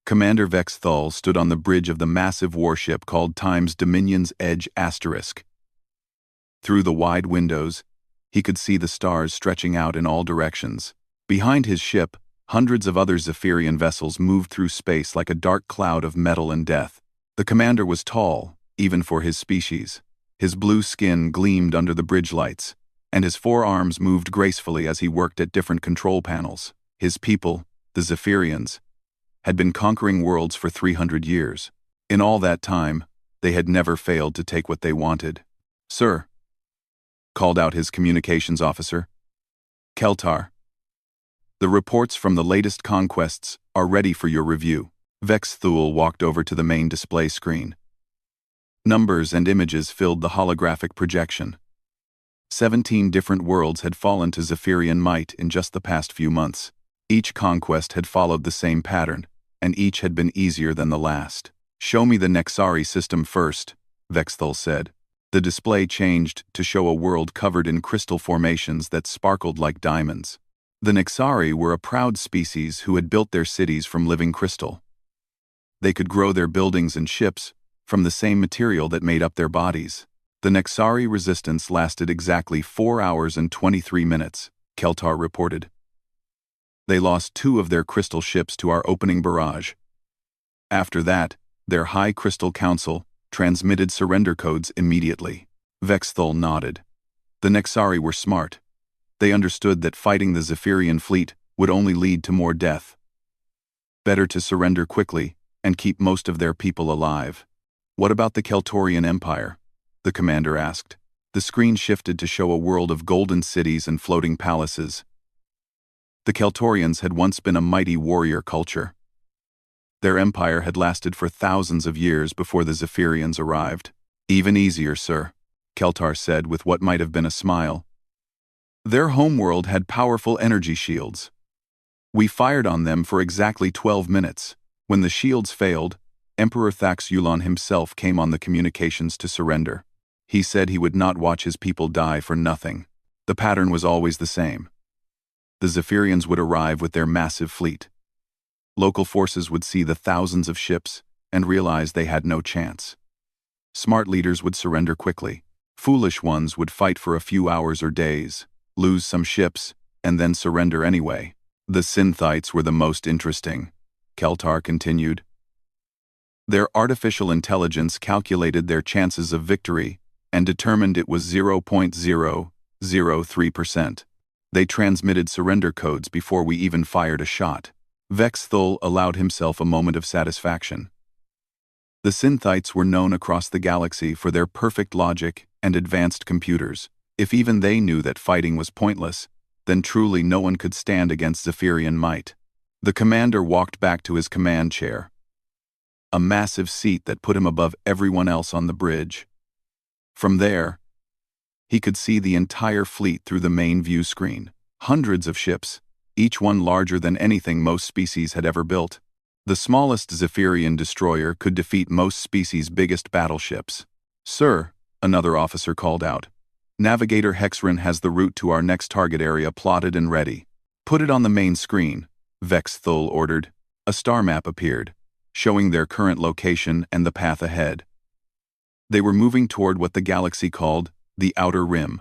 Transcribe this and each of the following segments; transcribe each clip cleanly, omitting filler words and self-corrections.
Commander Vex Thul stood on the bridge of the massive warship called Time's Dominion's Edge Asterisk. Through the wide windows, he could see the stars stretching out in all directions. Behind his ship, hundreds of other Zephyrian vessels moved through space like a dark cloud of metal and death. The commander was tall, even for his species. His blue skin gleamed under the bridge lights, and his forearms moved gracefully as he worked at different control panels. His people, the Zephyrians, had been conquering worlds for 300 years. In all that time, they had never failed to take what they wanted. "Sir," called out his communications officer. "Keltar, the reports from the latest conquests are ready for your review." Vex Thul walked over to the main display screen. Numbers and images filled the holographic projection. 17 different worlds had fallen to Zephyrian might in just the past few months. Each conquest had followed the same pattern, and each had been easier than the last. "Show me the Nexari system first," Vex Thul said. The display changed to show a world covered in crystal formations that sparkled like diamonds. The Nexari were a proud species who had built their cities from living crystal. They could grow their buildings and ships from the same material that made up their bodies. The Nexari resistance lasted exactly 4 hours and 23 minutes, Keltar reported. They lost 2 of their crystal ships to our opening barrage. After that, their High Crystal Council transmitted surrender codes immediately. Vex Thul nodded. The Nexari were smart. They understood that fighting the Zephyrian fleet would only lead to more death. Better to surrender quickly and keep most of their people alive. "What about the Keltorian Empire?" the commander asked. The screen shifted to show a world of golden cities and floating palaces. The Keltorians had once been a mighty warrior culture. Their empire had lasted for thousands of years before the Zephyrians arrived. "Even easier, sir," Keltar said with what might have been a smile. "Their homeworld had powerful energy shields. We fired on them for exactly 12 minutes. When the shields failed, Emperor Thax Yulon himself came on the communications to surrender. He said he would not watch his people die for nothing. The pattern was always the same. The Zephyrians would arrive with their massive fleet. Local forces would see the thousands of ships and realize they had no chance. Smart leaders would surrender quickly. Foolish ones would fight for a few hours or days, lose some ships, and then surrender anyway. The Synthites were the most interesting," Keltar continued. "Their artificial intelligence calculated their chances of victory and determined it was 0.003%. They transmitted surrender codes before we even fired a shot." Vex Thul allowed himself a moment of satisfaction. The Synthites were known across the galaxy for their perfect logic and advanced computers. If even they knew that fighting was pointless, then truly no one could stand against Zephyrian might. The commander walked back to his command chair, a massive seat that put him above everyone else on the bridge. From there, he could see the entire fleet through the main view screen. Hundreds of ships, each one larger than anything most species had ever built. The smallest Zephyrian destroyer could defeat most species' biggest battleships. "Sir," another officer called out, "Navigator Hexrin has the route to our next target area plotted and ready." "Put it on the main screen," Vex Thul ordered. A star map appeared, showing their current location and the path ahead. They were moving toward what the galaxy called the Outer Rim,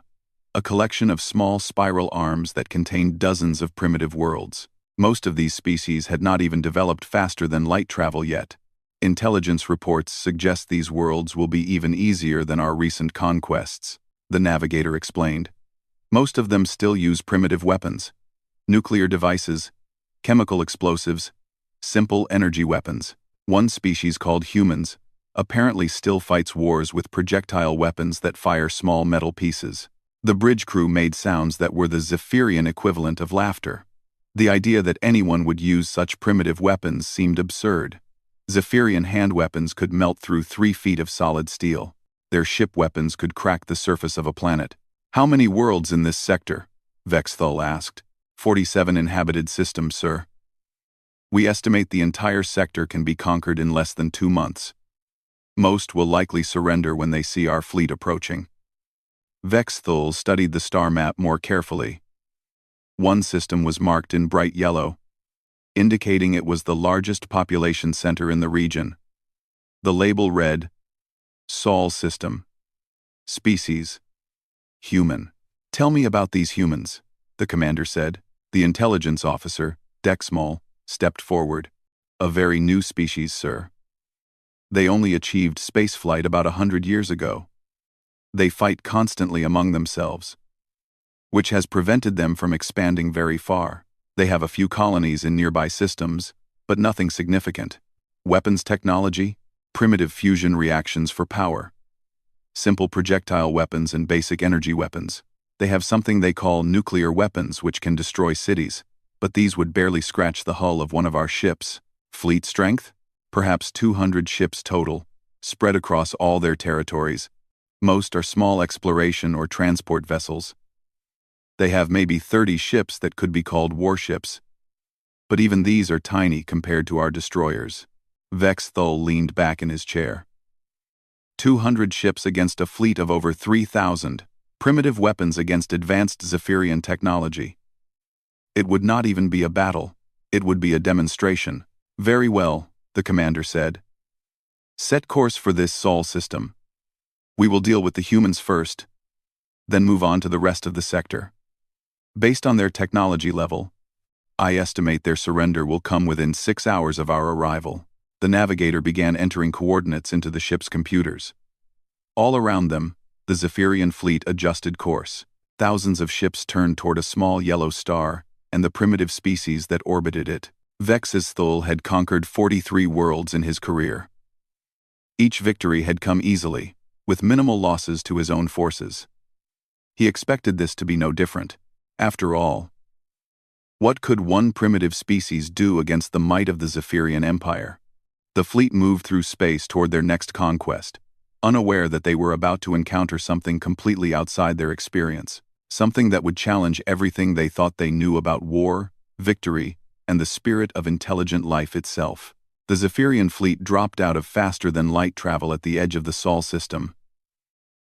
a collection of small spiral arms that contained dozens of primitive worlds. Most of these species had not even developed faster than light travel yet. Intelligence reports suggest these worlds will be even easier than our recent conquests, the navigator explained. Most of them still use primitive weapons, nuclear devices, chemical explosives, simple energy weapons. One species called humans apparently still fights wars with projectile weapons that fire small metal pieces. The bridge crew made sounds that were the Zephyrian equivalent of laughter. The idea that anyone would use such primitive weapons seemed absurd. Zephyrian hand weapons could melt through 3 feet of solid steel. Their ship weapons could crack the surface of a planet. "How many worlds in this sector?" Vex Thul asked. 47 inhabited systems, sir. We estimate the entire sector can be conquered in less than 2 months. Most will likely surrender when they see our fleet approaching." Vex Thul studied the star map more carefully. One system was marked in bright yellow. indicating it was the largest population center in the region. The label read, Sol System. Species. Human. Tell me about these humans, the commander said. The intelligence officer, Dexmol, stepped forward. A very new species, sir. They only achieved spaceflight about 100 years ago. They fight constantly among themselves, which has prevented them from expanding very far. They have a few colonies in nearby systems, but nothing significant. Weapons technology, primitive fusion reactions for power, simple projectile weapons and basic energy weapons. They have something they call nuclear weapons which can destroy cities, but these would barely scratch the hull of one of our ships. Fleet strength? Perhaps 200 ships total, spread across all their territories. Most are small exploration or transport vessels. They have maybe 30 ships that could be called warships, but even these are tiny compared to our destroyers. Vex Thul leaned back in his chair. 200 ships against a fleet of over 3,000, primitive weapons against advanced Zephyrian technology. It would not even be a battle. It would be a demonstration. Very well, the commander said. Set course for this Sol system. We will deal with the humans first, then move on to the rest of the sector. Based on their technology level, I estimate their surrender will come within 6 hours of our arrival. The navigator began entering coordinates into the ship's computers. All around them, the Zephyrian fleet adjusted course. Thousands of ships turned toward a small yellow star and the primitive species that orbited it. Vex's Thul had conquered 43 worlds in his career. Each victory had come easily, with minimal losses to his own forces. He expected this to be no different. After all, what could one primitive species do against the might of the Zephyrian Empire? The fleet moved through space toward their next conquest, unaware that they were about to encounter something completely outside their experience, something that would challenge everything they thought they knew about war, victory, and the spirit of intelligent life itself. The Zephyrian fleet dropped out of faster-than-light travel at the edge of the Sol system.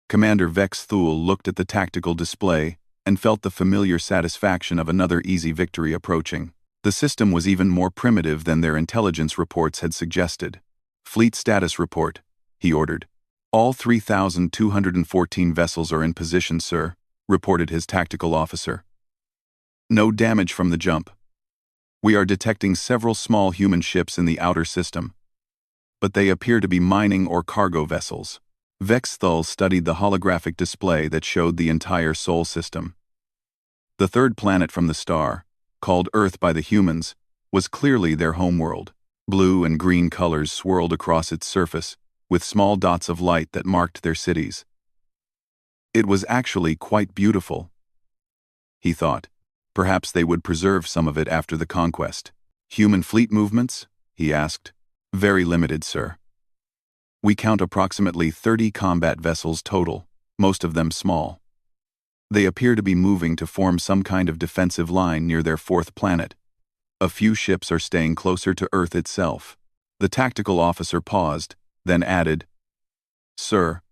Commander Vex Thul looked at the tactical display and felt the familiar satisfaction of another easy victory approaching. The system was even more primitive than their intelligence reports had suggested. Fleet status report, he ordered. All 3,214 vessels are in position, sir, reported his tactical officer. No damage from the jump. We are detecting several small human ships in the outer system, but they appear to be mining or cargo vessels. Vex Thul studied the holographic display that showed the entire Sol system. The third planet from the star, called Earth by the humans, was clearly their homeworld. Blue and green colors swirled across its surface, with small dots of light that marked their cities. It was actually quite beautiful, he thought. Perhaps they would preserve some of it after the conquest. Human fleet movements? He asked. Very limited, sir. We count approximately 30 combat vessels total, most of them small. They appear to be moving to form some kind of defensive line near their fourth planet. A few ships are staying closer to Earth itself. The tactical officer paused, then added, Sir,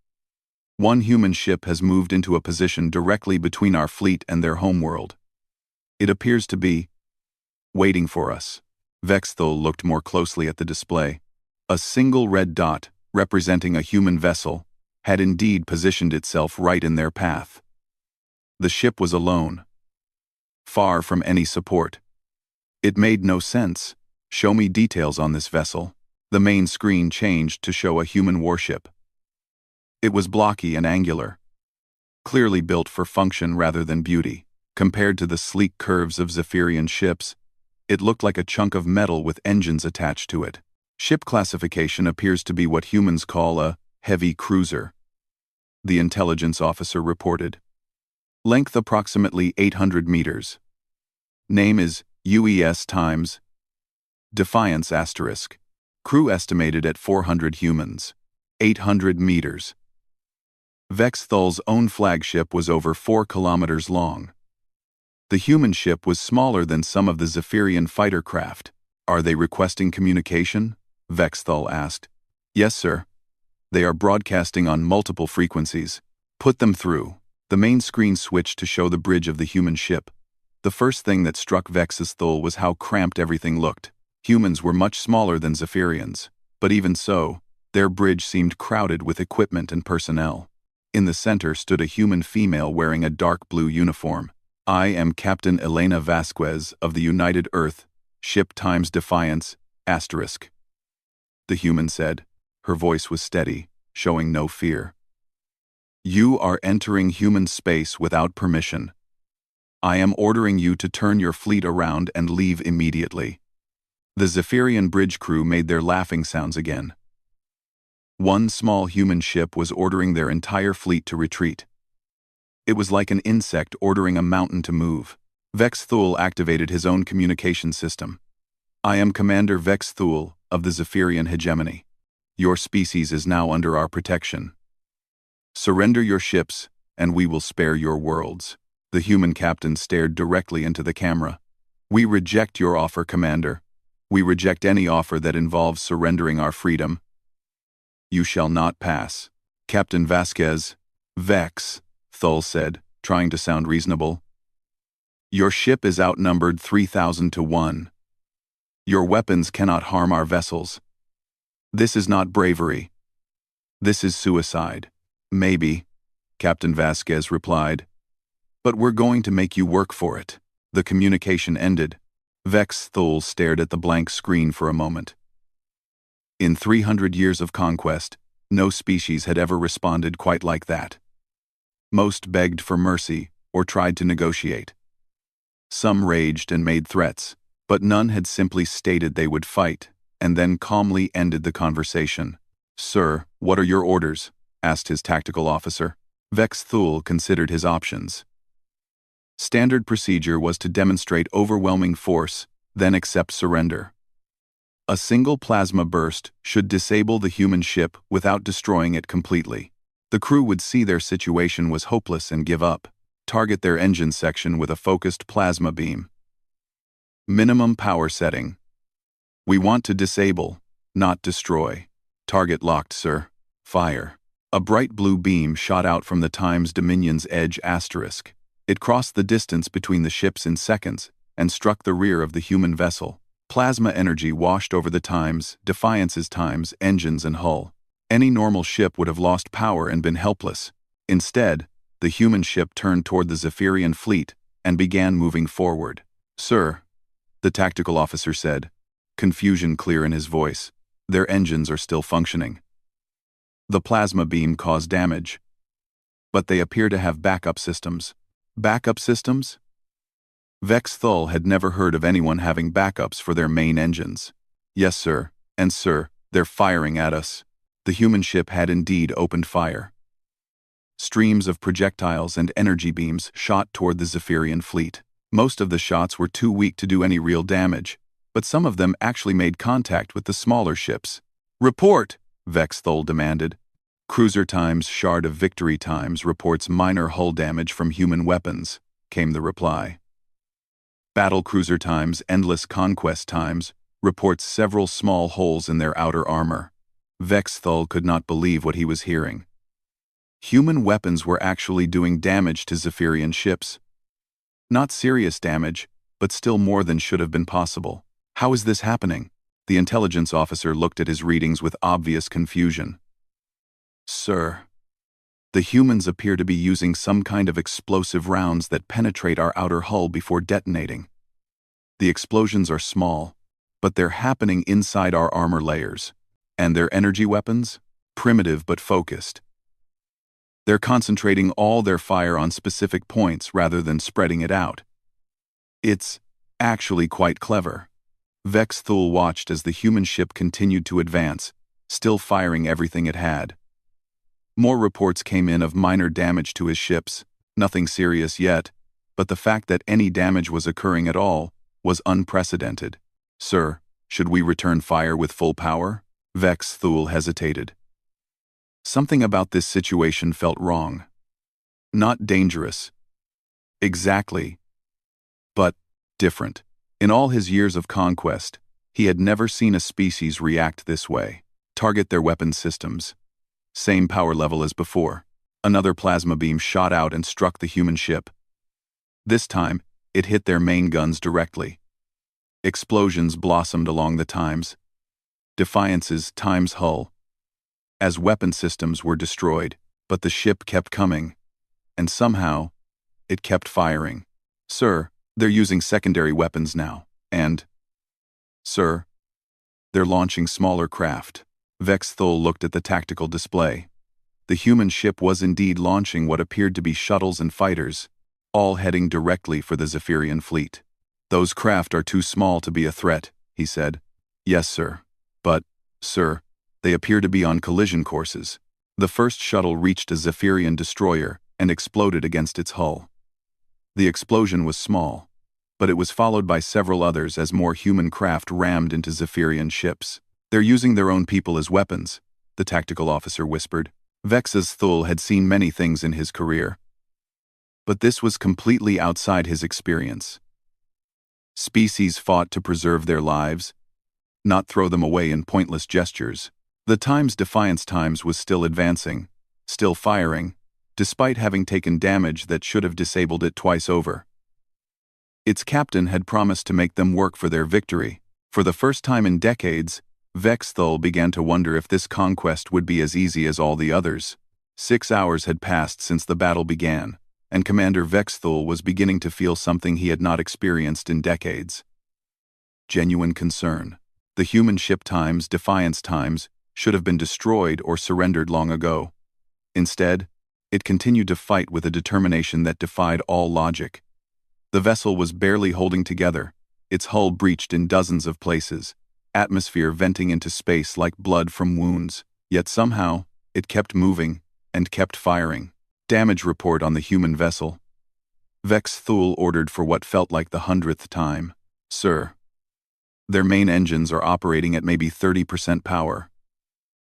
one human ship has moved into a position directly between our fleet and their homeworld. It appears to be waiting for us. Vex Thul looked more closely at the display. A single red dot, representing a human vessel, had indeed positioned itself right in their path. The ship was alone, far from any support. It made no sense. Show me details on this vessel. The main screen changed to show a human warship. It was blocky and angular, clearly built for function rather than beauty. Compared to the sleek curves of Zephyrian ships, it looked like a chunk of metal with engines attached to it. Ship classification appears to be what humans call a heavy cruiser, the intelligence officer reported. Length approximately 800 meters. Name is UES times Defiance asterisk. Crew estimated at 400 humans. 800 meters. Vex Thul's own flagship was over 4 kilometers long. The human ship was smaller than some of the Zephyrian fighter craft. Are they requesting communication? Vex Thul asked. Yes, sir. They are broadcasting on multiple frequencies. Put them through. The main screen switched to show the bridge of the human ship. The first thing that struck Vex Thul was how cramped everything looked. Humans were much smaller than Zephyrians, but even so, their bridge seemed crowded with equipment and personnel. In the center stood a human female wearing a dark blue uniform. "I am Captain Elena Vasquez of the United Earth, Ship Times Defiance, *." The human said. Her voice was steady, showing no fear. "You are entering human space without permission. I am ordering you to turn your fleet around and leave immediately." The Zephyrian bridge crew made their laughing sounds again. One small human ship was ordering their entire fleet to retreat. It was like an insect ordering a mountain to move. Vex Thul activated his own communication system. "I am Commander Vex Thul of the Zephyrian hegemony. Your species is now under our protection. Surrender your ships, and we will spare your worlds." The human captain stared directly into the camera. "We reject your offer, Commander. We reject any offer that involves surrendering our freedom. You shall not pass." "Captain Vasquez." "Vex," Thul said, trying to sound reasonable. "Your ship is outnumbered 3,000 to 1. Your weapons cannot harm our vessels. This is not bravery. This is suicide." "Maybe," Captain Vasquez replied. "But we're going to make you work for it." The communication ended. Vex Thul stared at the blank screen for a moment. In 300 years of conquest, no species had ever responded quite like that. Most begged for mercy or tried to negotiate. Some raged and made threats, but none had simply stated they would fight, and then calmly ended the conversation. "Sir, what are your orders?" asked his tactical officer. Vex Thul considered his options. Standard procedure was to demonstrate overwhelming force, then accept surrender. A single plasma burst should disable the human ship without destroying it completely. The crew would see their situation was hopeless and give up. Target their engine section with a focused plasma beam. Minimum power setting. "We want to disable, not destroy." "Target locked, sir." "Fire." A bright blue beam shot out from the Times Dominion's edge *. It crossed the distance between the ships in seconds and struck the rear of the human vessel. Plasma energy washed over the Defiance's engines and hull. Any normal ship would have lost power and been helpless. Instead, the human ship turned toward the Zephyrian fleet and began moving forward. "Sir," the tactical officer said, confusion clear in his voice, "their engines are still functioning. The plasma beam caused damage, but they appear to have backup systems." "Backup systems?" Vex Thul had never heard of anyone having backups for their main engines. "Yes, sir, and sir, they're firing at us." The human ship had indeed opened fire. Streams of projectiles and energy beams shot toward the Zephyrian fleet. Most of the shots were too weak to do any real damage, but some of them actually made contact with the smaller ships. "Report!" Vex Thul demanded. "Cruiser Times Shard of Victory Times reports minor hull damage from human weapons," came the reply. Battle Cruiser Times Endless Conquest Times reports several small holes in their outer armor. Vex Thul could not believe what he was hearing. Human weapons were actually doing damage to Zephyrian ships. Not serious damage, but still more than should have been possible. How is this happening? The intelligence officer looked at his readings with obvious confusion. "Sir, the humans appear to be using some kind of explosive rounds that penetrate our outer hull before detonating. The explosions are small, but they're happening inside our armor layers. And their energy weapons? Primitive but focused. They're concentrating all their fire on specific points rather than spreading it out. It's actually quite clever." Vex Thul watched as the human ship continued to advance, still firing everything it had. More reports came in of minor damage to his ships, nothing serious yet, but the fact that any damage was occurring at all was unprecedented. "Sir, should we return fire with full power?" Vex Thul hesitated. Something about this situation felt wrong. Not dangerous. Exactly. But different. In all his years of conquest, he had never seen a species react this way. Target their weapon systems. Same power level as before. Another plasma beam shot out and struck the human ship. This time, it hit their main guns directly. Explosions blossomed along the Times, Defiance's Times hull, as weapon systems were destroyed, but the ship kept coming, and somehow, it kept firing. Sir, they're using secondary weapons now, and, sir, they're launching smaller craft. Vex Thul looked at the tactical display. The human ship was indeed launching what appeared to be shuttles and fighters, all heading directly for the Zephyrian fleet. Those craft are too small to be a threat, he said. Yes, sir. But, sir, they appear to be on collision courses. The first shuttle reached a Zephyrian destroyer and exploded against its hull. The explosion was small, but it was followed by several others as more human craft rammed into Zephyrian ships. They're using their own people as weapons, the tactical officer whispered. Vex's Thul had seen many things in his career, but this was completely outside his experience. Species fought to preserve their lives, not throw them away in pointless gestures. The Times Defiance Times was still advancing, still firing, despite having taken damage that should have disabled it twice over. Its captain had promised to make them work for their victory. For the first time in decades, Vex Thul began to wonder if this conquest would be as easy as all the others. 6 hours had passed since the battle began, and Commander Vex Thul was beginning to feel something he had not experienced in decades. Genuine concern. The human ship Times, Defiance Times, should have been destroyed or surrendered long ago. Instead, it continued to fight with a determination that defied all logic. The vessel was barely holding together, its hull breached in dozens of places, atmosphere venting into space like blood from wounds, yet somehow, it kept moving and kept firing. Damage report on the human vessel. Vex Thul ordered for what felt like the 100th time. Sir, their main engines are operating at maybe 30% power.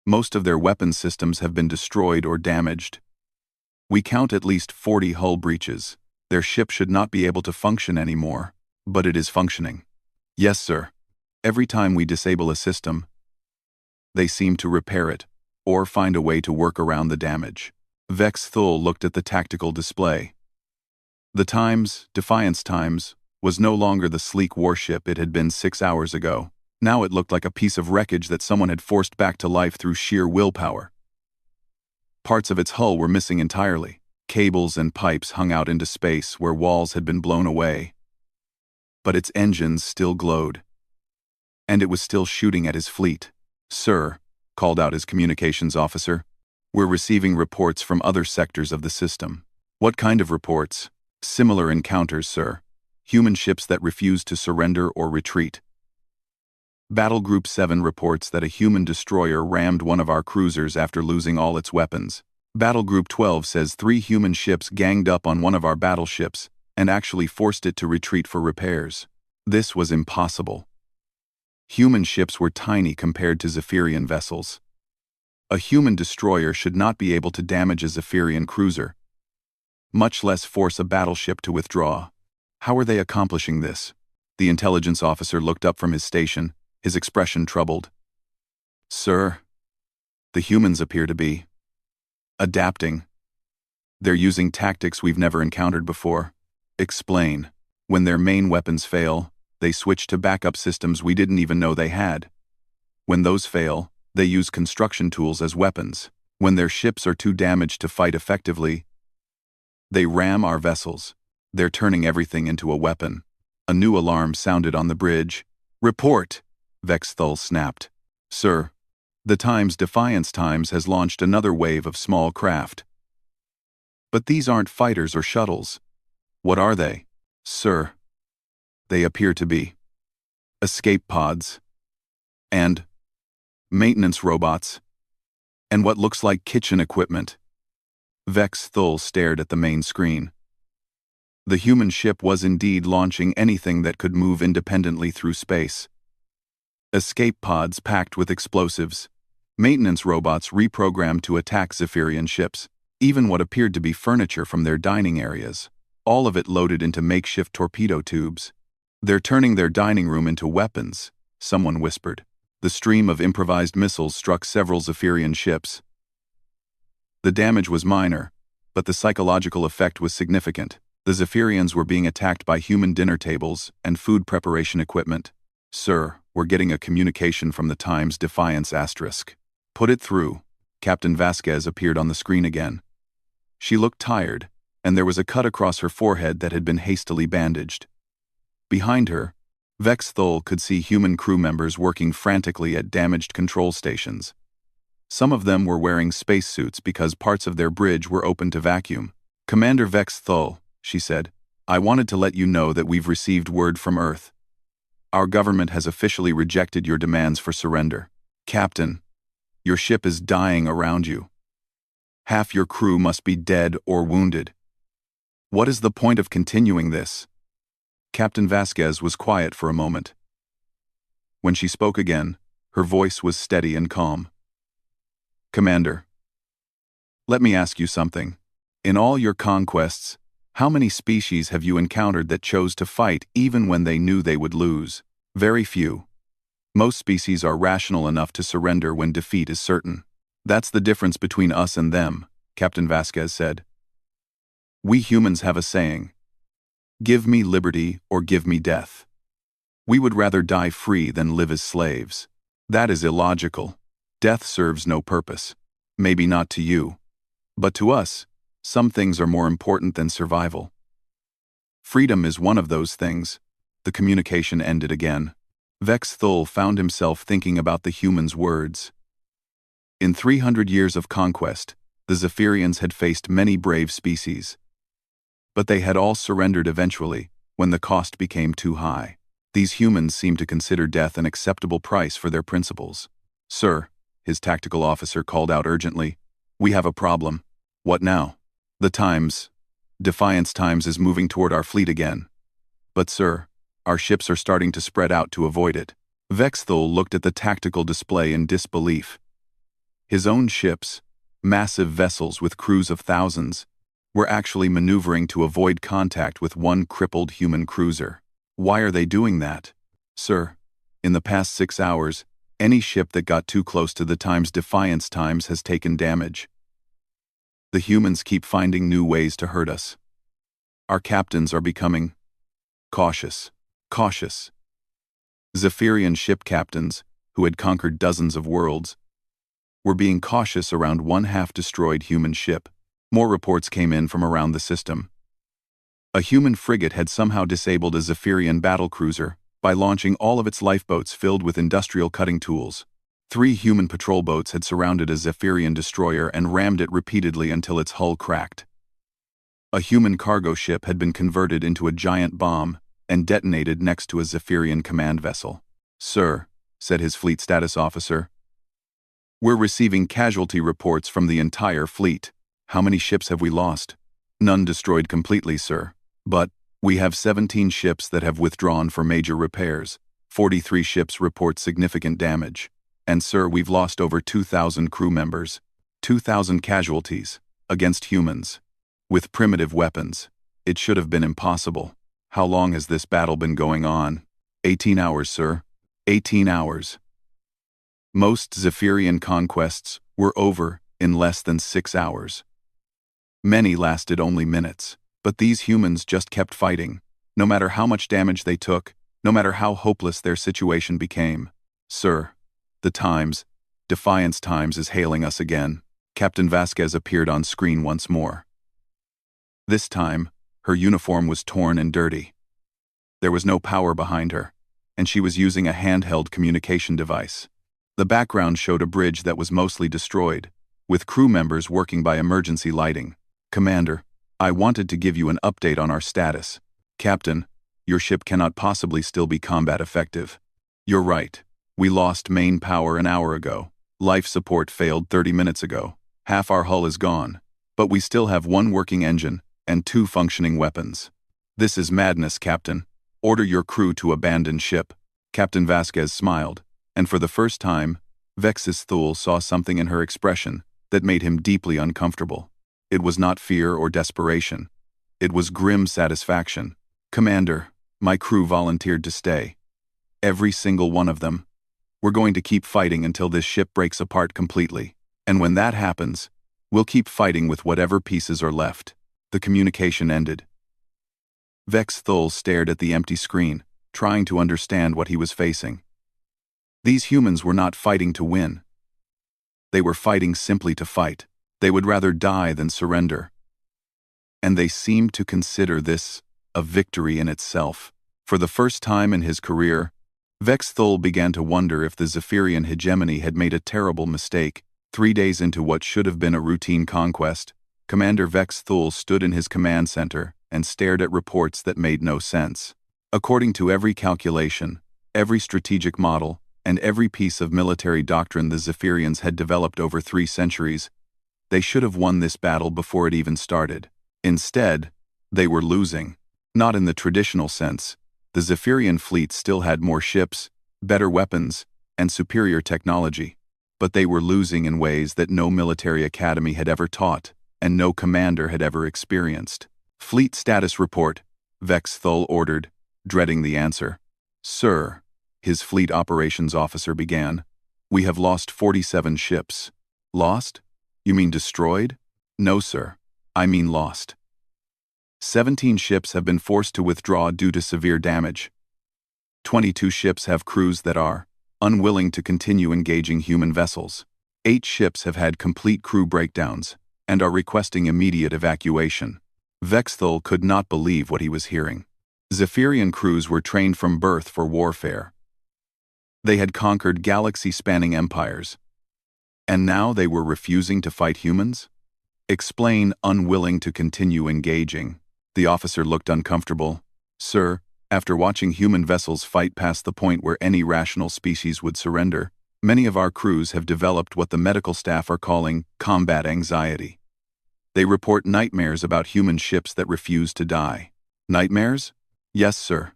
Most of their weapon systems have been destroyed or damaged. We count at least 40 hull breaches. Their ship should not be able to function anymore, but it is functioning. Yes, sir. Every time we disable a system, they seem to repair it, or find a way to work around the damage. Vex Thul looked at the tactical display. The Times, Defiance Times, was no longer the sleek warship it had been 6 hours ago. Now it looked like a piece of wreckage that someone had forced back to life through sheer willpower. Parts of its hull were missing entirely. Cables and pipes hung out into space where walls had been blown away. But its engines still glowed. And it was still shooting at his fleet. Sir, called out his communications officer, we're receiving reports from other sectors of the system. What kind of reports? Similar encounters, sir. Human ships that refuse to surrender or retreat. Battle Group 7 reports that a human destroyer rammed one of our cruisers after losing all its weapons. Battle Group 12 says 3 human ships ganged up on one of our battleships and actually forced it to retreat for repairs. This was impossible. Human ships were tiny compared to Zephyrian vessels. A human destroyer should not be able to damage a Zephyrian cruiser, much less force a battleship to withdraw. How are they accomplishing this? The intelligence officer looked up from his station, his expression troubled. Sir, the humans appear to be adapting. They're using tactics we've never encountered before. Explain. When their main weapons fail, they switch to backup systems we didn't even know they had. When those fail, they use construction tools as weapons. When their ships are too damaged to fight effectively, they ram our vessels. They're turning everything into a weapon. A new alarm sounded on the bridge. Report! Vex Thul snapped. Sir, the Times Defiance Times has launched another wave of small craft. But these aren't fighters or shuttles. What are they? Sir, they appear to be escape pods and maintenance robots and what looks like kitchen equipment. Vex Thul stared at the main screen. The human ship was indeed launching anything that could move independently through space. Escape pods packed with explosives, maintenance robots reprogrammed to attack Zephyrian ships, even what appeared to be furniture from their dining areas, all of it loaded into makeshift torpedo tubes. They're turning their dining room into weapons, someone whispered. The stream of improvised missiles struck several Zephyrian ships. The damage was minor, but the psychological effect was significant. The Zephyrians were being attacked by human dinner tables and food preparation equipment. Sir, we're getting a communication from the Times Defiance asterisk. Put it through. Captain Vasquez appeared on the screen again. She looked tired, and there was a cut across her forehead that had been hastily bandaged. Behind her, Vex Thul could see human crew members working frantically at damaged control stations. Some of them were wearing spacesuits because parts of their bridge were open to vacuum. Commander Vex Thul, she said, I wanted to let you know that we've received word from Earth. Our government has officially rejected your demands for surrender. Captain, your ship is dying around you. Half your crew must be dead or wounded. What is the point of continuing this? Captain Vasquez was quiet for a moment. When she spoke again, her voice was steady and calm. Commander, let me ask you something. In all your conquests, how many species have you encountered that chose to fight even when they knew they would lose? Very few. Most species are rational enough to surrender when defeat is certain. That's the difference between us and them, Captain Vasquez said. We humans have a saying, give me liberty or give me death. We would rather die free than live as slaves. That is illogical. Death serves no purpose. Maybe not to you. But to us, some things are more important than survival. Freedom is one of those things. The communication ended again. Vex Thul found himself thinking about the humans' words. In 300 years of conquest, the Zephyrians had faced many brave species. But they had all surrendered eventually, when the cost became too high. These humans seemed to consider death an acceptable price for their principles. Sir, his tactical officer called out urgently, we have a problem. What now? The Defiance Times is moving toward our fleet again. But sir, our ships are starting to spread out to avoid it. Vex Thul looked at the tactical display in disbelief. His own ships, massive vessels with crews of thousands, were actually maneuvering to avoid contact with one crippled human cruiser. Why are they doing that? Sir, in the past 6 hours, any ship that got too close to the Defiance Times has taken damage. The humans keep finding new ways to hurt us. Our captains are becoming cautious. Zephyrian ship captains, who had conquered dozens of worlds, were being cautious around one half-destroyed human ship. More reports came in from around the system. A human frigate had somehow disabled a Zephyrian battlecruiser by launching all of its lifeboats filled with industrial cutting tools. 3 human patrol boats had surrounded a Zephyrian destroyer and rammed it repeatedly until its hull cracked. A human cargo ship had been converted into a giant bomb and detonated next to a Zephyrian command vessel. Sir, said his fleet status officer, we're receiving casualty reports from the entire fleet. How many ships have we lost? None destroyed completely, sir. But we have 17 ships that have withdrawn for major repairs. 43 ships report significant damage. And sir, we've lost over 2,000 crew members. 2,000 casualties against humans. With primitive weapons. It should have been impossible. How long has this battle been going on? 18 hours, sir. 18 hours. Most Zephyrian conquests were over in less than 6 hours. Many lasted only minutes, but these humans just kept fighting, no matter how much damage they took, no matter how hopeless their situation became. Sir, the Defiance Times is hailing us again. Captain Vasquez appeared on screen once more. This time, her uniform was torn and dirty. There was no power behind her, and she was using a handheld communication device. The background showed a bridge that was mostly destroyed, with crew members working by emergency lighting. Commander, I wanted to give you an update on our status. Captain, your ship cannot possibly still be combat effective. You're right. We lost main power an hour ago. Life support failed 30 minutes ago. Half our hull is gone. But we still have 1 working engine and 2 functioning weapons. This is madness, Captain. Order your crew to abandon ship. Captain Vasquez smiled, and for the first time, Vex's Thul saw something in her expression that made him deeply uncomfortable. It was not fear or desperation. It was grim satisfaction. Commander, my crew volunteered to stay. Every single one of them. We're going to keep fighting until this ship breaks apart completely. And when that happens, we'll keep fighting with whatever pieces are left. The communication ended. Vex Thul stared at the empty screen, trying to understand what he was facing. These humans were not fighting to win. They were fighting simply to fight. They would rather die than surrender. And they seemed to consider this a victory in itself. For the first time in his career, Vex Thul began to wonder if the Zephyrian hegemony had made a terrible mistake. 3 days into what should have been a routine conquest, Commander Vex Thul stood in his command center and stared at reports that made no sense. According to every calculation, every strategic model, and every piece of military doctrine the Zephyrians had developed over 3 centuries, they should have won this battle before it even started. Instead, they were losing. Not in the traditional sense. The Zephyrian fleet still had more ships, better weapons, and superior technology. But they were losing in ways that no military academy had ever taught, and no commander had ever experienced. Fleet status report, Vex Thul ordered, dreading the answer. Sir, his fleet operations officer began, we have lost 47 ships. Lost? You mean destroyed? No, sir. I mean lost. 17 ships have been forced to withdraw due to severe damage. 22 ships have crews that are unwilling to continue engaging human vessels. 8 ships have had complete crew breakdowns and are requesting immediate evacuation. Vex Thul could not believe what he was hearing. Zephyrian crews were trained from birth for warfare. They had conquered galaxy-spanning empires. And now they were refusing to fight humans? Explain unwilling to continue engaging. The officer looked uncomfortable. Sir, after watching human vessels fight past the point where any rational species would surrender, many of our crews have developed what the medical staff are calling combat anxiety. They report nightmares about human ships that refuse to die. Nightmares? Yes, sir.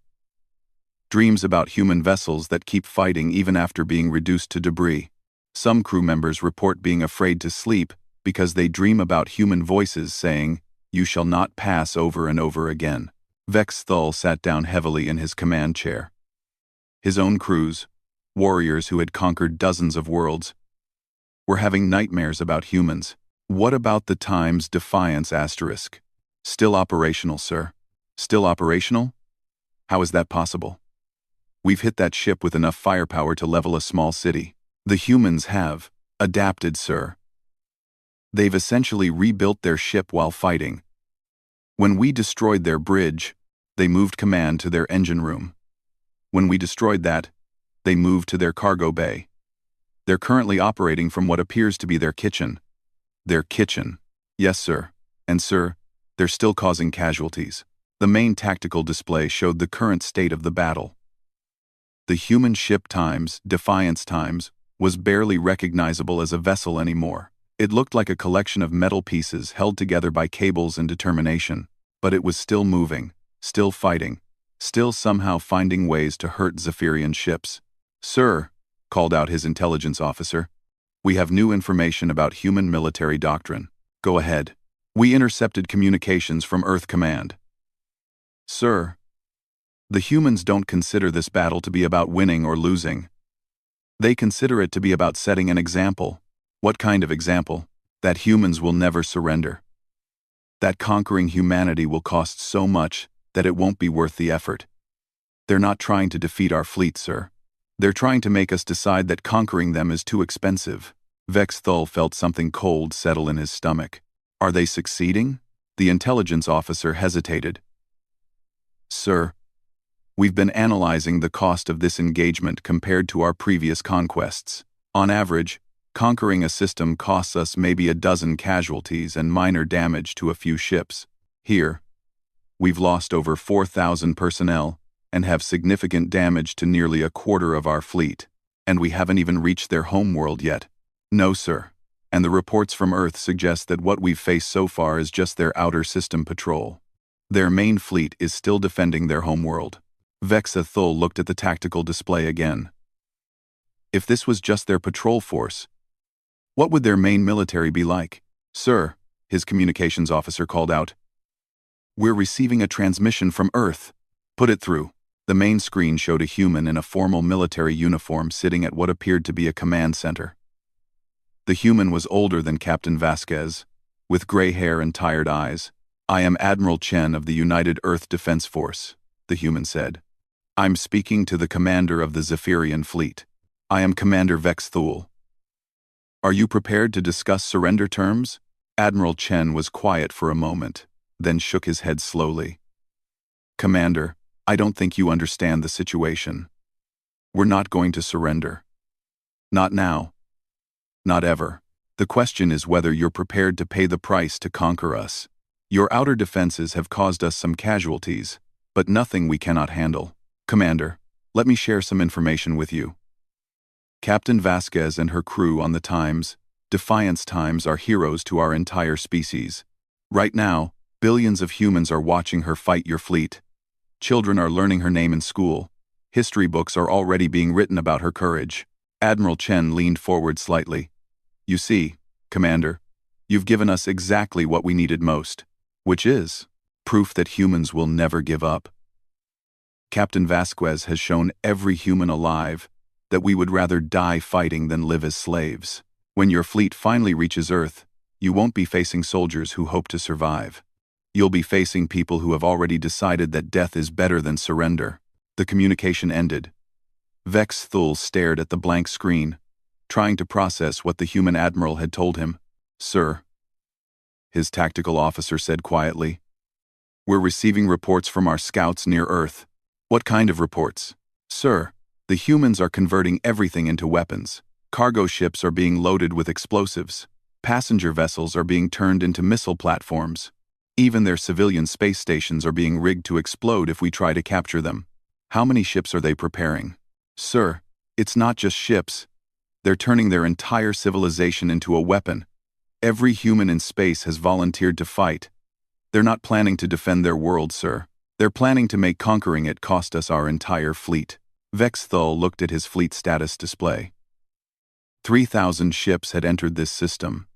Dreams about human vessels that keep fighting even after being reduced to debris. Some crew members report being afraid to sleep because they dream about human voices saying, "You shall not pass," over and over again. Vex Thul sat down heavily in his command chair. His own crews, warriors who had conquered dozens of worlds, were having nightmares about humans. What about the Times Defiance asterisk? Still operational, sir. Still operational? How is that possible? We've hit that ship with enough firepower to level a small city. The humans have adapted, sir. They've essentially rebuilt their ship while fighting. When we destroyed their bridge, they moved command to their engine room. When we destroyed that, they moved to their cargo bay. They're currently operating from what appears to be their kitchen. Their kitchen. Yes, sir. And sir, they're still causing casualties. The main tactical display showed the current state of the battle. The human ship Defiance Times, was barely recognizable as a vessel anymore. It looked like a collection of metal pieces held together by cables and determination, but it was still moving, still fighting, still somehow finding ways to hurt Zephyrian ships. Sir, called out his intelligence officer, we have new information about human military doctrine. Go ahead. We intercepted communications from Earth Command. Sir, the humans don't consider this battle to be about winning or losing. They consider it to be about setting an example. What kind of example? That humans will never surrender. That conquering humanity will cost so much that it won't be worth the effort. They're not trying to defeat our fleet, sir. They're trying to make us decide that conquering them is too expensive. Vex Thul felt something cold settle in his stomach. Are they succeeding? The intelligence officer hesitated. Sir, we've been analyzing the cost of this engagement compared to our previous conquests. On average, conquering a system costs us maybe a dozen casualties and minor damage to a few ships. Here, we've lost over 4,000 personnel and have significant damage to nearly a quarter of our fleet. And we haven't even reached their homeworld yet. No, sir. And the reports from Earth suggest that what we've faced so far is just their outer system patrol. Their main fleet is still defending their homeworld. Vex Thul looked at the tactical display again. If this was just their patrol force, what would their main military be like? Sir, his communications officer called out. We're receiving a transmission from Earth. Put it through. The main screen showed a human in a formal military uniform sitting at what appeared to be a command center. The human was older than Captain Vasquez, with gray hair and tired eyes. I am Admiral Chen of the United Earth Defense Force, the human said. I'm speaking to the commander of the Zephyrian fleet. I am Commander Vex Thule. Are you prepared to discuss surrender terms? Admiral Chen was quiet for a moment, then shook his head slowly. Commander, I don't think you understand the situation. We're not going to surrender. Not now. Not ever. The question is whether you're prepared to pay the price to conquer us. Your outer defenses have caused us some casualties, but nothing we cannot handle. Commander, let me share some information with you. Captain Vasquez and her crew on the Defiance Times are heroes to our entire species. Right now, billions of humans are watching her fight your fleet. Children are learning her name in school. History books are already being written about her courage. Admiral Chen leaned forward slightly. You see, Commander, you've given us exactly what we needed most, which is proof that humans will never give up. Captain Vasquez has shown every human alive that we would rather die fighting than live as slaves. When your fleet finally reaches Earth, you won't be facing soldiers who hope to survive. You'll be facing people who have already decided that death is better than surrender. The communication ended. Vex Thule stared at the blank screen, trying to process what the human admiral had told him. Sir, his tactical officer said quietly, we're receiving reports from our scouts near Earth. What kind of reports? Sir, the humans are converting everything into weapons. Cargo ships are being loaded with explosives. Passenger vessels are being turned into missile platforms. Even their civilian space stations are being rigged to explode if we try to capture them. How many ships are they preparing? Sir, it's not just ships. They're turning their entire civilization into a weapon. Every human in space has volunteered to fight. They're not planning to defend their world, sir. They're planning to make conquering it cost us our entire fleet. Vex Thule looked at his fleet status display. 3,000 ships had entered this system.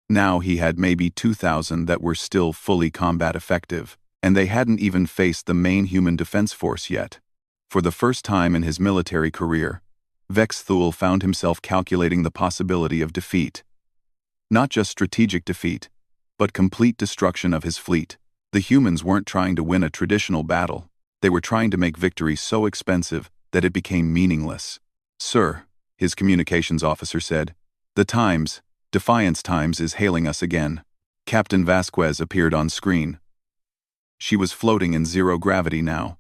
Now he had maybe 2,000 that were still fully combat effective, and they hadn't even faced the main human defense force yet. For the first time in his military career, Vex Thule found himself calculating the possibility of defeat. Not just strategic defeat, but complete destruction of his fleet. The humans weren't trying to win a traditional battle. They were trying to make victory so expensive that it became meaningless. Sir, his communications officer said, the Defiance Times is hailing us again. Captain Vasquez appeared on screen. She was floating in zero gravity now,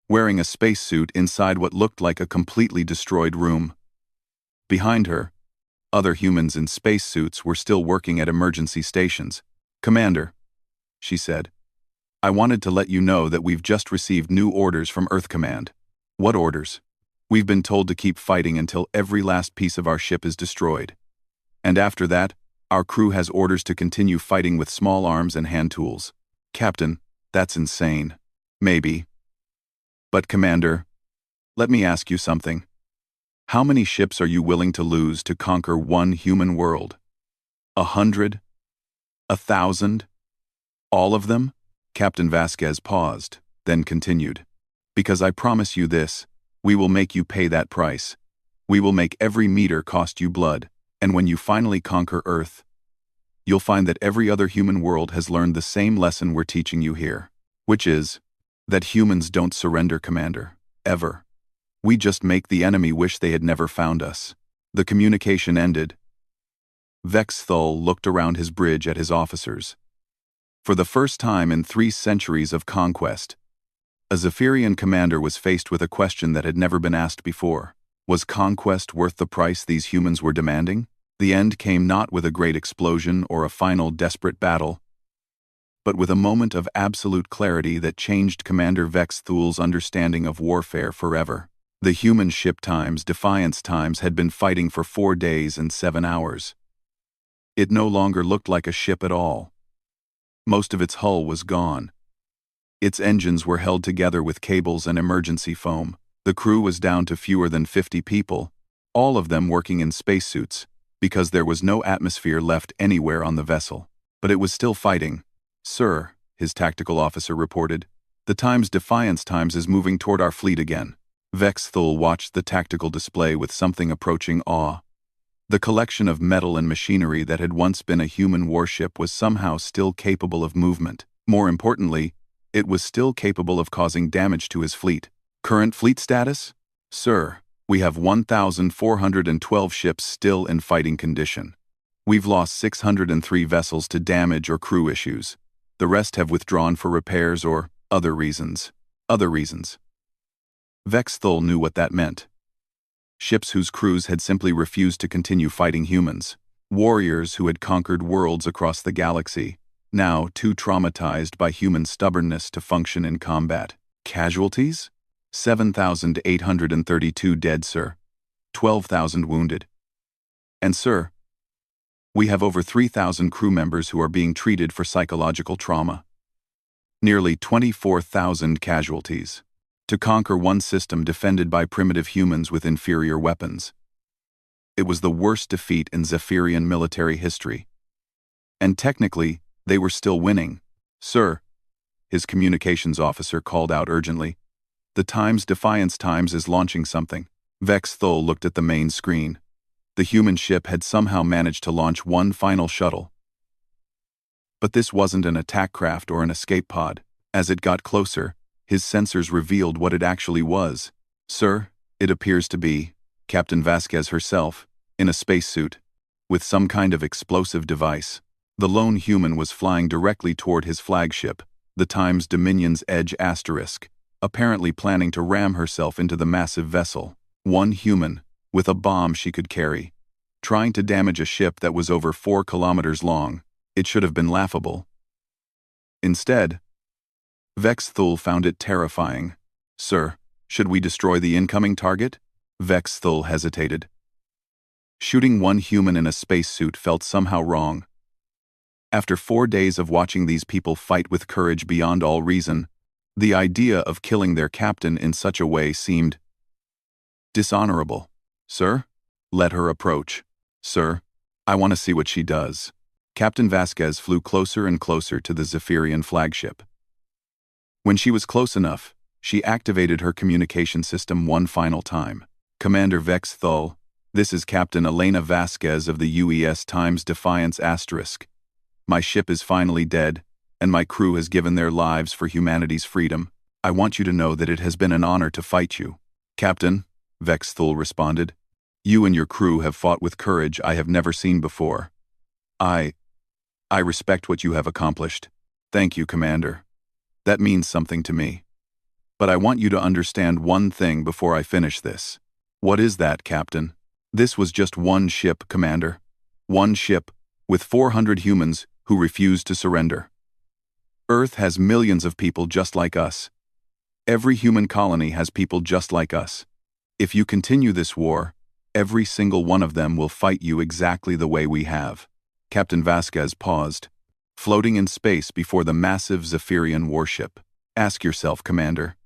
wearing a spacesuit inside what looked like a completely destroyed room. Behind her, other humans in spacesuits were still working at emergency stations. Commander, she said, I wanted to let you know that we've just received new orders from Earth Command. What orders? We've been told to keep fighting until every last piece of our ship is destroyed. And after that, our crew has orders to continue fighting with small arms and hand tools. Captain, that's insane. Maybe. But Commander, let me ask you something. How many ships are you willing to lose to conquer one human world? 100? 1,000? All of them? Captain Vasquez paused, then continued. Because I promise you this, we will make you pay that price. We will make every meter cost you blood, and when you finally conquer Earth, you'll find that every other human world has learned the same lesson we're teaching you here, which is that humans don't surrender, Commander, ever. We just make the enemy wish they had never found us. The communication ended. Vex Thule looked around his bridge at his officers. For the first time in 3 centuries of conquest, a Zephyrian commander was faced with a question that had never been asked before. Was conquest worth the price these humans were demanding? The end came not with a great explosion or a final desperate battle, but with a moment of absolute clarity that changed Commander Vex Thule's understanding of warfare forever. The human ship Defiance Times had been fighting for 4 days and 7 hours. It no longer looked like a ship at all. Most of its hull was gone. Its engines were held together with cables and emergency foam. The crew was down to fewer than 50 people, all of them working in spacesuits, because there was no atmosphere left anywhere on the vessel. But it was still fighting. Sir, his tactical officer reported, the Defiance Times is moving toward our fleet again. Vex Thule watched the tactical display with something approaching awe. The collection of metal and machinery that had once been a human warship was somehow still capable of movement. More importantly, it was still capable of causing damage to his fleet. Current fleet status? Sir, we have 1,412 ships still in fighting condition. We've lost 603 vessels to damage or crew issues. The rest have withdrawn for repairs or other reasons. Other reasons. Vex Thul knew what that meant. Ships whose crews had simply refused to continue fighting humans. Warriors who had conquered worlds across the galaxy, now too traumatized by human stubbornness to function in combat. Casualties? 7,832 dead, sir. 12,000 wounded. And sir, we have over 3,000 crew members who are being treated for psychological trauma. Nearly 24,000 casualties. To conquer one system defended by primitive humans with inferior weapons. It was the worst defeat in Zephyrian military history. And technically, they were still winning. Sir, his communications officer called out urgently. The Times Defiance Times is launching something. Vex Thul looked at the main screen. The human ship had somehow managed to launch one final shuttle. But this wasn't an attack craft or an escape pod. As it got closer, his sensors revealed what it actually was. Sir, it appears to be Captain Vasquez herself, in a spacesuit, with some kind of explosive device. The lone human was flying directly toward his flagship, the Times Dominion's Edge *, apparently planning to ram herself into the massive vessel. One human, with a bomb she could carry, trying to damage a ship that was over 4 kilometers long. It should have been laughable. Instead, Vex Thul found it terrifying. Sir, should we destroy the incoming target? Vex Thul hesitated. Shooting one human in a spacesuit felt somehow wrong. After 4 days of watching these people fight with courage beyond all reason, the idea of killing their captain in such a way seemed dishonorable. Sir? Let her approach. Sir, I want to see what she does. Captain Vasquez flew closer and closer to the Zephyrian flagship. When she was close enough, she activated her communication system one final time. Commander Vex Thul, this is Captain Elena Vasquez of the UES Times Defiance *. My ship is finally dead, and my crew has given their lives for humanity's freedom. I want you to know that it has been an honor to fight you. Captain, Vex Thul responded, you and your crew have fought with courage I have never seen before. I respect what you have accomplished. Thank you, Commander. That means something to me. But I want you to understand one thing before I finish this. What is that, Captain? This was just one ship, Commander. One ship, with 400 humans who refused to surrender. Earth has millions of people just like us. Every human colony has people just like us. If you continue this war, every single one of them will fight you exactly the way we have. Captain Vasquez paused, floating in space before the massive Zephyrian warship. Ask yourself, Commander,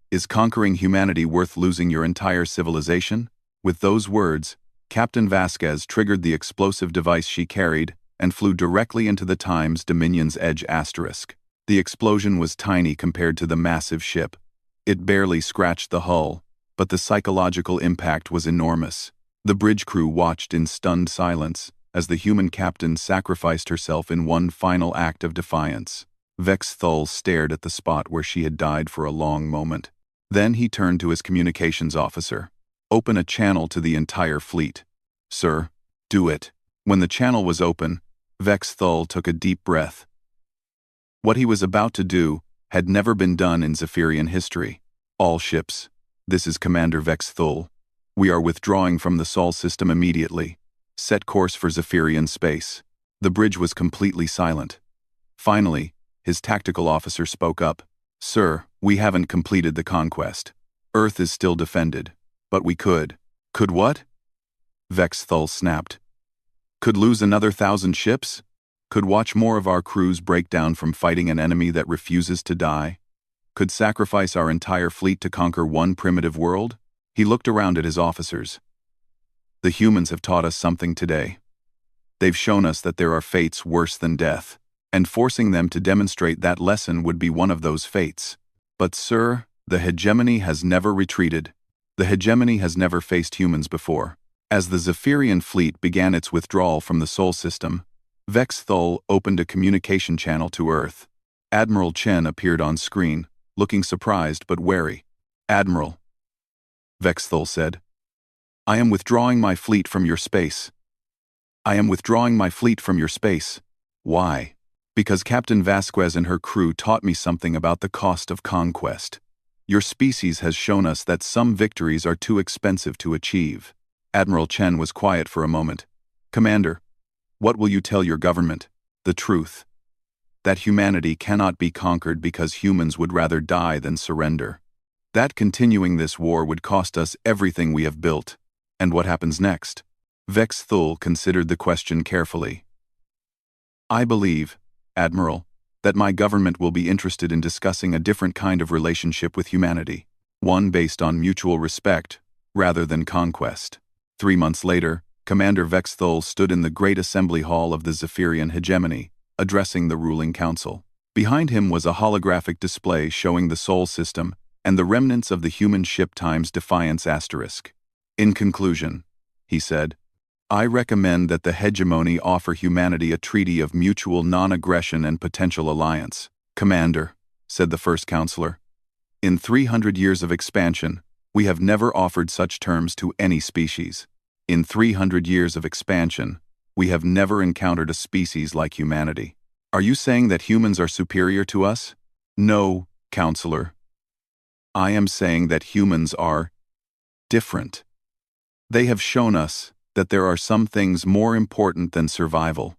is conquering humanity worth losing your entire civilization? With those words, Captain Vasquez triggered the explosive device she carried and flew directly into the Times Dominion's Edge *. The explosion was tiny compared to the massive ship. It barely scratched the hull, but the psychological impact was enormous. The bridge crew watched in stunned silence as the human captain sacrificed herself in one final act of defiance. Vex Thul stared at the spot where she had died for a long moment. Then he turned to his communications officer. Open a channel to the entire fleet. Sir, do it. When the channel was open, Vex Thul took a deep breath. What he was about to do had never been done in Zephyrian history. All ships, this is Commander Vex Thul. We are withdrawing from the Sol system immediately. Set course for Zephyrian space. The bridge was completely silent. Finally, his tactical officer spoke up. Sir, we haven't completed the conquest. Earth is still defended, but we could. Could what? Vex Thul snapped. Could lose another 1,000 ships? Could watch more of our crews break down from fighting an enemy that refuses to die? Could sacrifice our entire fleet to conquer one primitive world? He looked around at his officers. The humans have taught us something today. They've shown us that there are fates worse than death, and forcing them to demonstrate that lesson would be one of those fates. But sir, the hegemony has never retreated. The hegemony has never faced humans before. As the Zephyrian fleet began its withdrawal from the Sol system, Vex Thul opened a communication channel to Earth. Admiral Chen appeared on screen, looking surprised but wary. Admiral, Vexthul said, I am withdrawing my fleet from your space. I am withdrawing my fleet from your space. Why? Because Captain Vasquez and her crew taught me something about the cost of conquest. Your species has shown us that some victories are too expensive to achieve. Admiral Chen was quiet for a moment. Commander, what will you tell your government? The truth. That humanity cannot be conquered because humans would rather die than surrender. That continuing this war would cost us everything we have built. And what happens next? Vexthul considered the question carefully. I believe, Admiral, that my government will be interested in discussing a different kind of relationship with humanity, one based on mutual respect rather than conquest. 3 months later, Commander Vexthul stood in the great assembly hall of the Zephyrian hegemony, addressing the ruling council. Behind him was a holographic display showing the Sol system and the remnants of the human ship Times Defiance asterisk. In conclusion, he said, I recommend that the hegemony offer humanity a treaty of mutual non-aggression and potential alliance. Commander, said the first counselor, in 300 years of expansion, we have never offered such terms to any species. In 300 years of expansion, we have never encountered a species like humanity. Are you saying that humans are superior to us? No, counselor. I am saying that humans are different. They have shown us that there are some things more important than survival.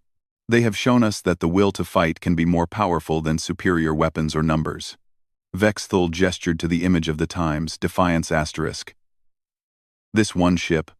They have shown us that the will to fight can be more powerful than superior weapons or numbers. Vexthul gestured to the image of the Times Defiance asterisk. This one ship,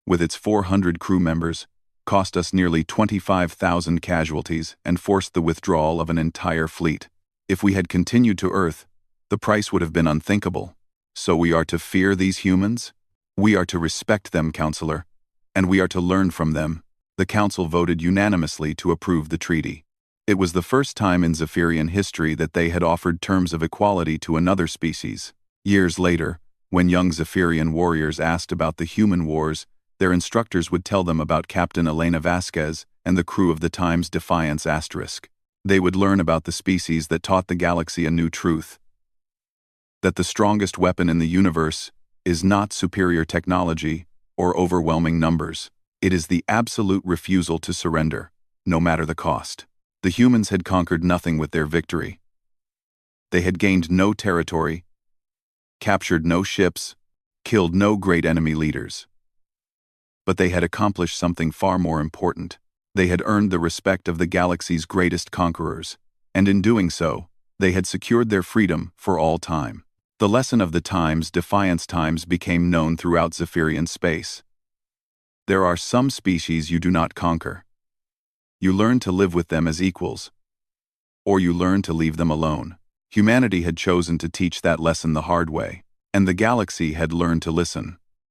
with its 400 crew members, cost us nearly 25,000 casualties and forced the withdrawal of an entire fleet. If we had continued to Earth, the price would have been unthinkable. So we are to fear these humans? We are to respect them, counselor, and we are to learn from them. The council voted unanimously to approve the treaty. It was the first time in Zephyrian history that they had offered terms of equality to another species. Years later, when young Zephyrian warriors asked about the human wars, their instructors would tell them about Captain Elena Vasquez and the crew of the Times Defiance asterisk. They would learn about the species that taught the galaxy a new truth. That the strongest weapon in the universe is not superior technology or overwhelming numbers. It is the absolute refusal to surrender, no matter the cost. The humans had conquered nothing with their victory. They had gained no territory, captured no ships, killed no great enemy leaders. But they had accomplished something far more important. They had earned the respect of the galaxy's greatest conquerors, and in doing so, they had secured their freedom for all time. The lesson of the Times Defiance Times became known throughout Zephyrian space. There are some species you do not conquer. You learn to live with them as equals, or you learn to leave them alone. Humanity had chosen to teach that lesson the hard way, and the galaxy had learned to listen.